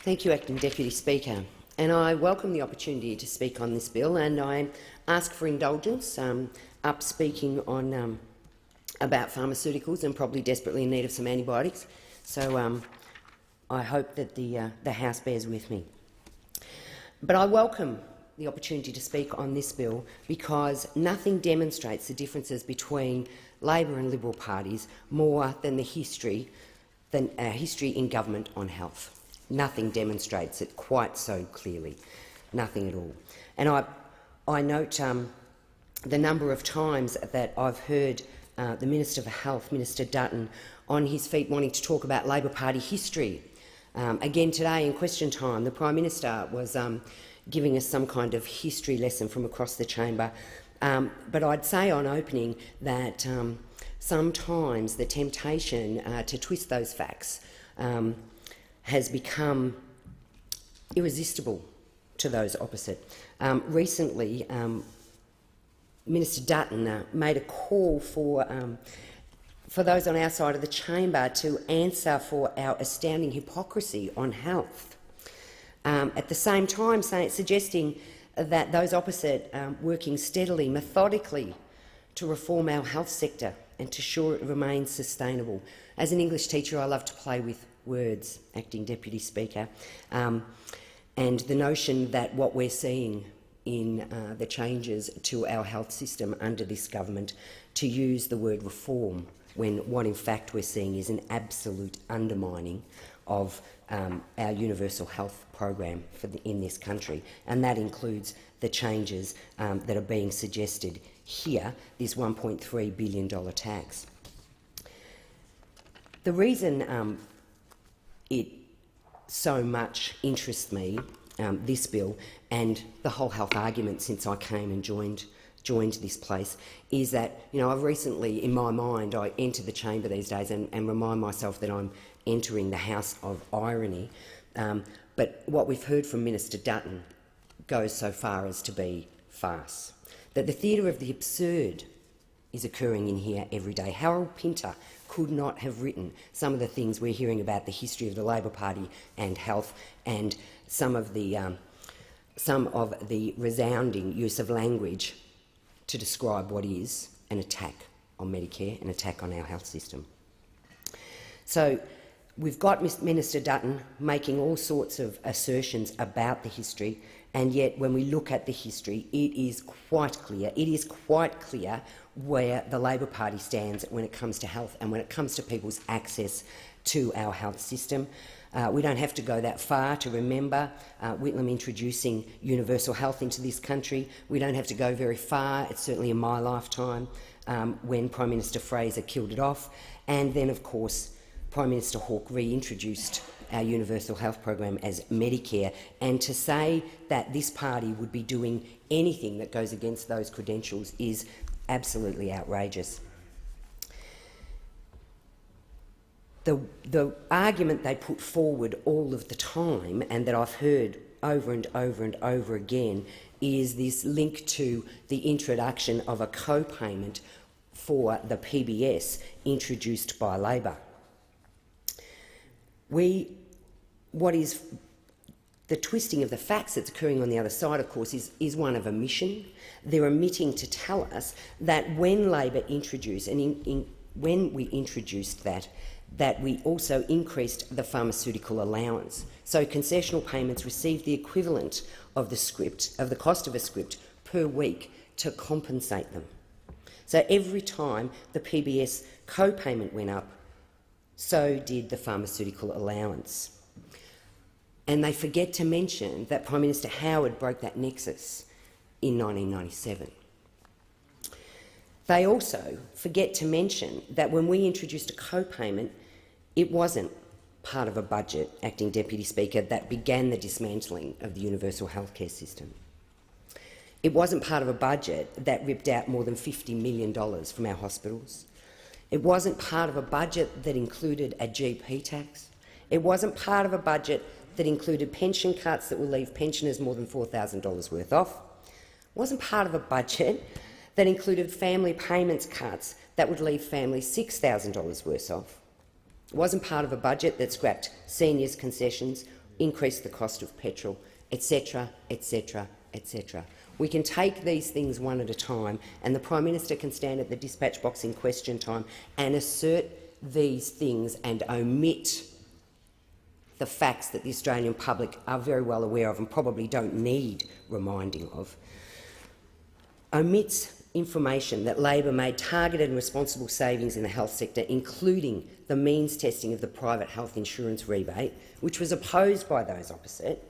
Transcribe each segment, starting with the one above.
Thank you, Acting Deputy Speaker. And I welcome the opportunity to speak on this bill, and I ask for indulgence up speaking on about pharmaceuticals and probably desperately in need of some antibiotics. So I hope that the House bears with me. But I welcome the opportunity to speak on this bill because nothing demonstrates the differences between Labor and Liberal parties more than the history in government on health. Nothing demonstrates it quite so clearly, nothing at all. And I note the number of times that I've heard the Minister for Health, Minister Dutton, on his feet wanting to talk about Labor Party history. Again today in question time, the Prime Minister was giving us some kind of history lesson from across the chamber. But I'd say on opening that sometimes the temptation to twist those facts has become irresistible to those opposite. Recently, Minister Dutton made a call for those on our side of the chamber to answer for our astounding hypocrisy on health. At the same time, suggesting that those opposite working steadily, methodically to reform our health sector and to ensure it remains sustainable. As an English teacher, I love to play with words, Acting Deputy Speaker, and the notion that what we're seeing in the changes to our health system under this government, to use the word reform when what in fact we're seeing is an absolute undermining of our universal health program in this country, and that includes the changes that are being suggested here, this $1.3 billion tax. The reason it so much interests me, this bill, and the whole health argument since I came and joined this place, is that, I've recently, in my mind, I enter the chamber these days and remind myself that I'm entering the house of irony. But what we've heard from Minister Dutton goes so far as to be farce. That the theatre of the absurd is occurring in here every day. Harold Pinter could not have written some of the things we're hearing about the history of the Labor Party and health, and some of the resounding use of language to describe what is an attack on Medicare, an attack on our health system. So we've got Minister Dutton making all sorts of assertions about the history, and yet when we look at the history, it is quite clear where the Labor Party stands when it comes to health and when it comes to people's access to our health system. We don't have to go that far to remember Whitlam introducing universal health into this country. We don't have to go very far, it's certainly in my lifetime, when Prime Minister Fraser killed it off. And then, of course, Prime Minister Hawke reintroduced our universal health program as Medicare. And to say that this party would be doing anything that goes against those credentials is absolutely outrageous. The argument they put forward all of the time, and that I've heard over and over and over again, is this link to the introduction of a co-payment for the PBS introduced by Labor. What is the twisting of the facts that's occurring on the other side, of course, is one of omission. They're omitting to tell us that when Labor introduced, and when we introduced that we also increased the pharmaceutical allowance. So concessional payments received the equivalent of the cost of a script per week to compensate them. So every time the PBS co-payment went up, so did the pharmaceutical allowance. And they forget to mention that Prime Minister Howard broke that nexus in 1997. They also forget to mention that when we introduced a co-payment, it wasn't part of a budget, Acting Deputy Speaker, that began the dismantling of the universal healthcare system. It wasn't part of a budget that ripped out more than $50 million from our hospitals. It wasn't part of a budget that included a GP tax. It wasn't part of a budget that included pension cuts that will leave pensioners more than $4,000 worth off. It wasn't part of a budget that included family payments cuts that would leave families $6,000 worse off. It wasn't part of a budget that scrapped seniors' concessions increase the cost of petrol, etc., etc., etc. We can take these things one at a time, and the Prime Minister can stand at the dispatch box in question time and assert these things and omit the facts that the Australian public are very well aware of and probably don't need reminding of. Omits information that Labor made targeted and responsible savings in the health sector, including the means testing of the private health insurance rebate, which was opposed by those opposite,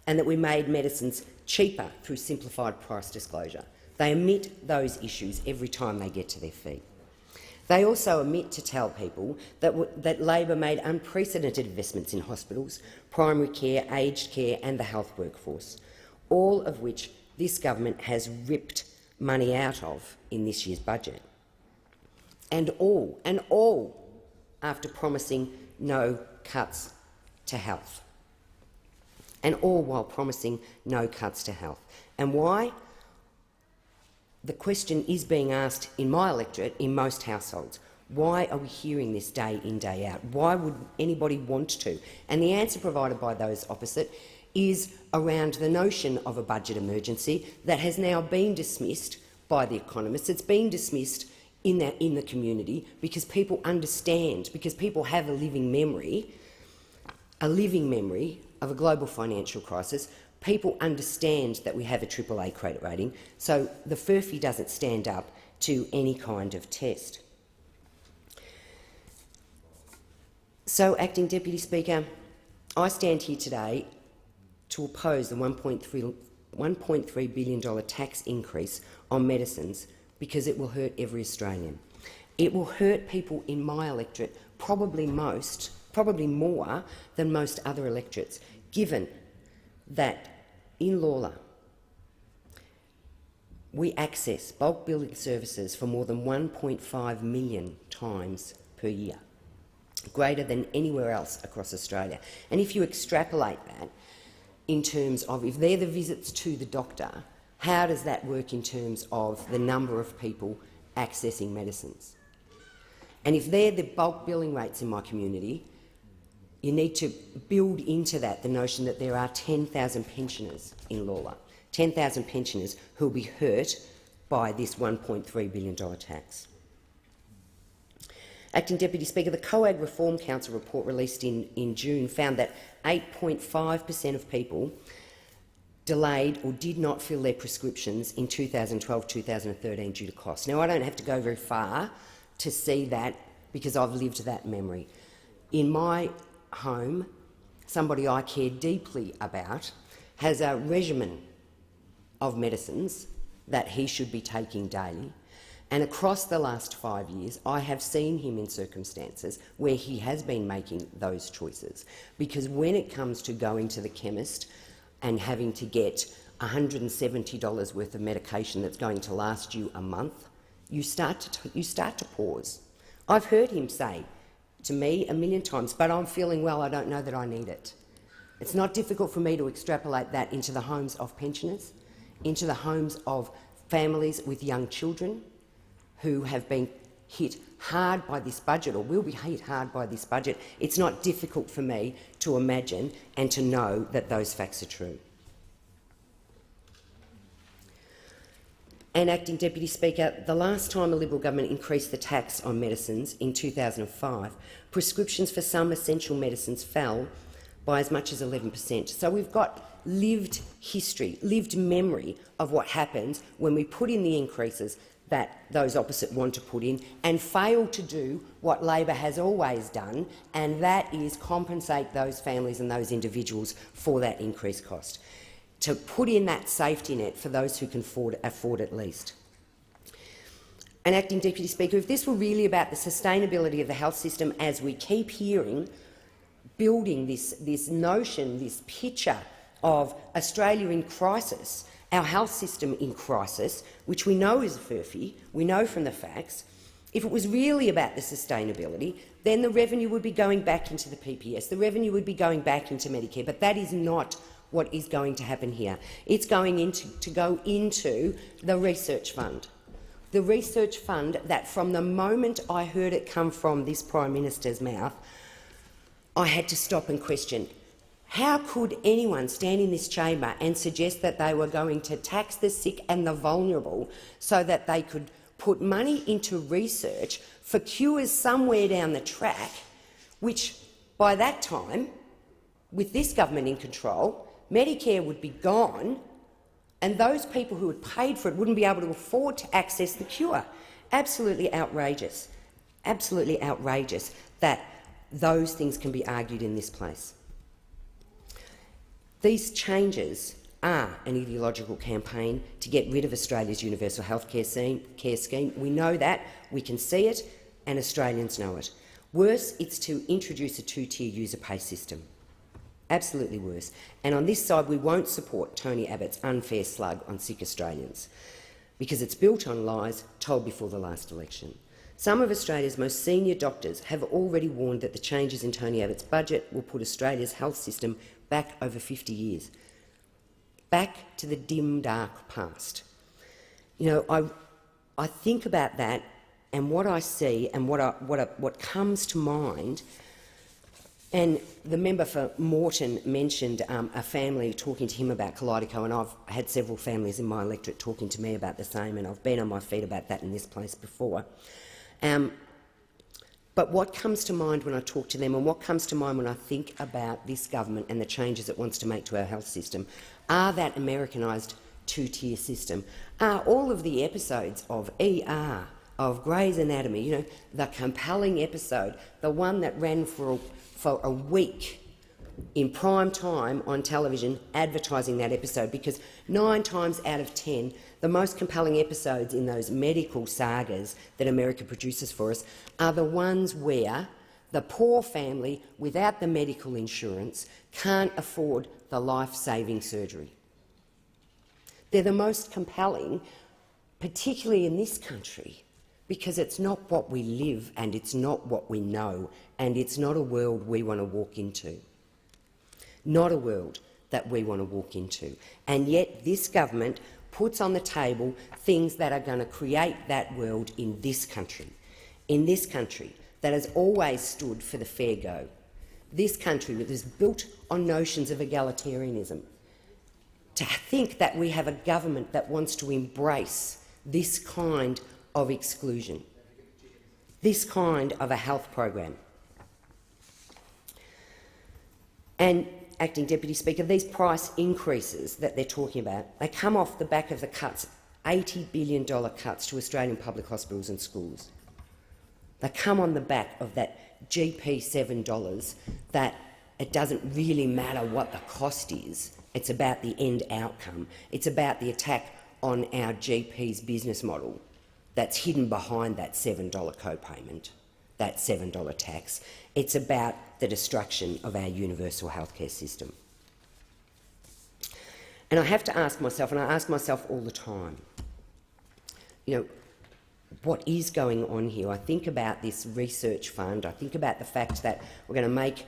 and that we made medicines cheaper through simplified price disclosure. They omit those issues every time they get to their feet. They also omit to tell people that Labor made unprecedented investments in hospitals, primary care, aged care and the health workforce, all of which this government has ripped money out of in this year's budget. And all after promising no cuts to health. And all while promising no cuts to health. And why? The question is being asked in my electorate, in most households. Why are we hearing this day in, day out? Why would anybody want to? And the answer provided by those opposite is around the notion of a budget emergency that has now been dismissed by the economists. It's been dismissed in the community because people understand, because people have a living memory of a global financial crisis. People understand that we have a AAA credit rating, so the furphy doesn't stand up to any kind of test. So, Acting Deputy Speaker, I stand here today to oppose the $1.3 billion tax increase on medicines because it will hurt every Australian. It will hurt people in my electorate probably more than most other electorates, given that in Lalor we access bulk billing services for more than 1.5 million times per year, greater than anywhere else across Australia. And if you extrapolate that in terms of if they're the visits to the doctor, how does that work in terms of the number of people accessing medicines? And if they're the bulk billing rates in my community, you need to build into that the notion that there are 10,000 pensioners in Lalor, 10,000 pensioners who will be hurt by this $1.3 billion tax. Acting Deputy Speaker, the COAG Reform Council report released in June found that 8.5% of people delayed or did not fill their prescriptions in 2012-2013 due to cost. Now, I don't have to go very far to see that because I've lived that memory. In my home, somebody I care deeply about has a regimen of medicines that he should be taking daily, and across the last 5 years I have seen him in circumstances where he has been making those choices, because when it comes to going to the chemist and having to get $170 worth of medication that's going to last you a month, you start to pause. I've heard him say to me a million times, but I'm feeling well, I don't know that I need it. It's not difficult for me to extrapolate that into the homes of pensioners, into the homes of families with young children who have been hit hard by this budget or will be hit hard by this budget. It's not difficult for me to imagine and to know that those facts are true. And Acting Deputy Speaker, the last time a Liberal government increased the tax on medicines in 2005, prescriptions for some essential medicines fell by as much as 11%. So we've got lived history, lived memory of what happens when we put in the increases that those opposite want to put in and fail to do what Labor has always done, and that is compensate those families and those individuals for that increased cost, to put in that safety net for those who can afford it least. And Acting Deputy Speaker, if this were really about the sustainability of the health system, as we keep hearing, building this notion, this picture of Australia in crisis, our health system in crisis, which we know is furphy, we know from the facts, if it was really about the sustainability, then the revenue would be going back into the PPS, the revenue would be going back into Medicare, but that is not what is going to happen here. It's going to go into the research fund. The research fund that from the moment I heard it come from this Prime Minister's mouth, I had to stop and question, How could anyone stand in this chamber and suggest that they were going to tax the sick and the vulnerable so that they could put money into research for cures somewhere down the track, which by that time, with this government in control, Medicare would be gone and those people who had paid for it wouldn't be able to afford to access the cure? Absolutely outrageous. Absolutely outrageous that those things can be argued in this place. These changes are an ideological campaign to get rid of Australia's universal healthcare scheme. We know that, we can see it, and Australians know it. Worse, it's to introduce a two-tier user pay system. Absolutely worse. And on this side, we won't support Tony Abbott's unfair slug on sick Australians because it's built on lies told before the last election. Some of Australia's most senior doctors have already warned that the changes in Tony Abbott's budget will put Australia's health system back over 50 years, back to the dim, dark past. You know, I think about that and what I see and what comes to mind. And the member for Moreton mentioned a family talking to him about Kaleido, and I've had several families in my electorate talking to me about the same, and I've been on my feet about that in this place before. But what comes to mind when I talk to them and what comes to mind when I think about this government and the changes it wants to make to our health system are that Americanised two-tier system, are all of the episodes of ER, of Grey's Anatomy, you know, the compelling episode, the one that ran for a week in prime time on television advertising that episode, because 9 times out of 10, the most compelling episodes in those medical sagas that America produces for us are the ones where the poor family without the medical insurance can't afford the life-saving surgery. They're the most compelling, particularly in this country, because it's not what we live and it's not what we know, and it's not a world we want to walk into. Not a world that we want to walk into. And yet this government puts on the table things that are going to create that world in this country that has always stood for the fair go. This country that is built on notions of egalitarianism. To think that we have a government that wants to embrace this kind of exclusion, this kind of a health program. And, Acting Deputy Speaker, these price increases that they're talking about, they come off the back of the cuts, $80 billion cuts to Australian public hospitals and schools. They come on the back of that GP $7 that it doesn't really matter what the cost is. It's about the end outcome. It's about the attack on our GP's business model that's hidden behind that $7 co-payment, that $7 tax. It's about the destruction of our universal healthcare system. And I have to ask myself, and I ask myself all the time, you know, what is going on here? I think about this research fund. I think about the fact that we're going to make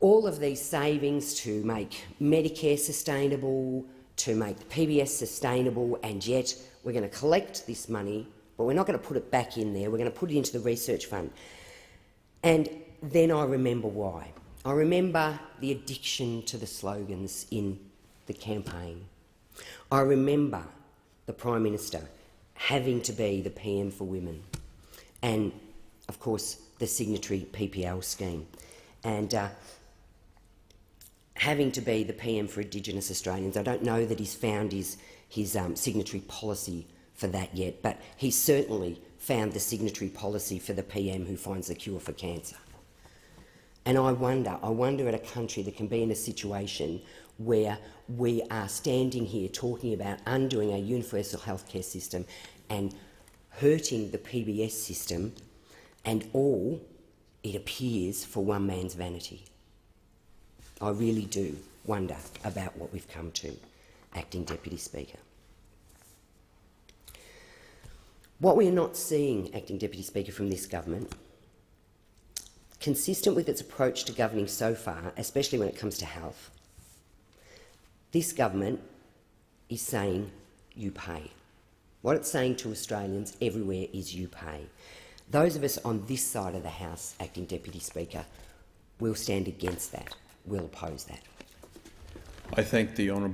all of these savings to make Medicare sustainable, to make the PBS sustainable, and yet we're going to collect this money, but we're not going to put it back in there. We're going to put it into the research fund. And then I remember why. I remember the addiction to the slogans in the campaign. I remember the Prime Minister having to be the PM for women and, of course, the signatory PPL scheme, and having to be the PM for Indigenous Australians. I don't know that he's found his signatory policy for that yet, but he's certainly found the signatory policy for the PM who finds the cure for cancer. And I wonder at a country that can be in a situation where we are standing here talking about undoing our universal healthcare system and hurting the PBS system, and all, it appears, for one man's vanity. I really do wonder about what we've come to, Acting Deputy Speaker. What we are not seeing, Acting Deputy Speaker, from this government, consistent with its approach to governing so far, especially when it comes to health, this government is saying, you pay. What it's saying to Australians everywhere is you pay. Those of us on this side of the House, Acting Deputy Speaker, will stand against that. will oppose that. I thank the honourable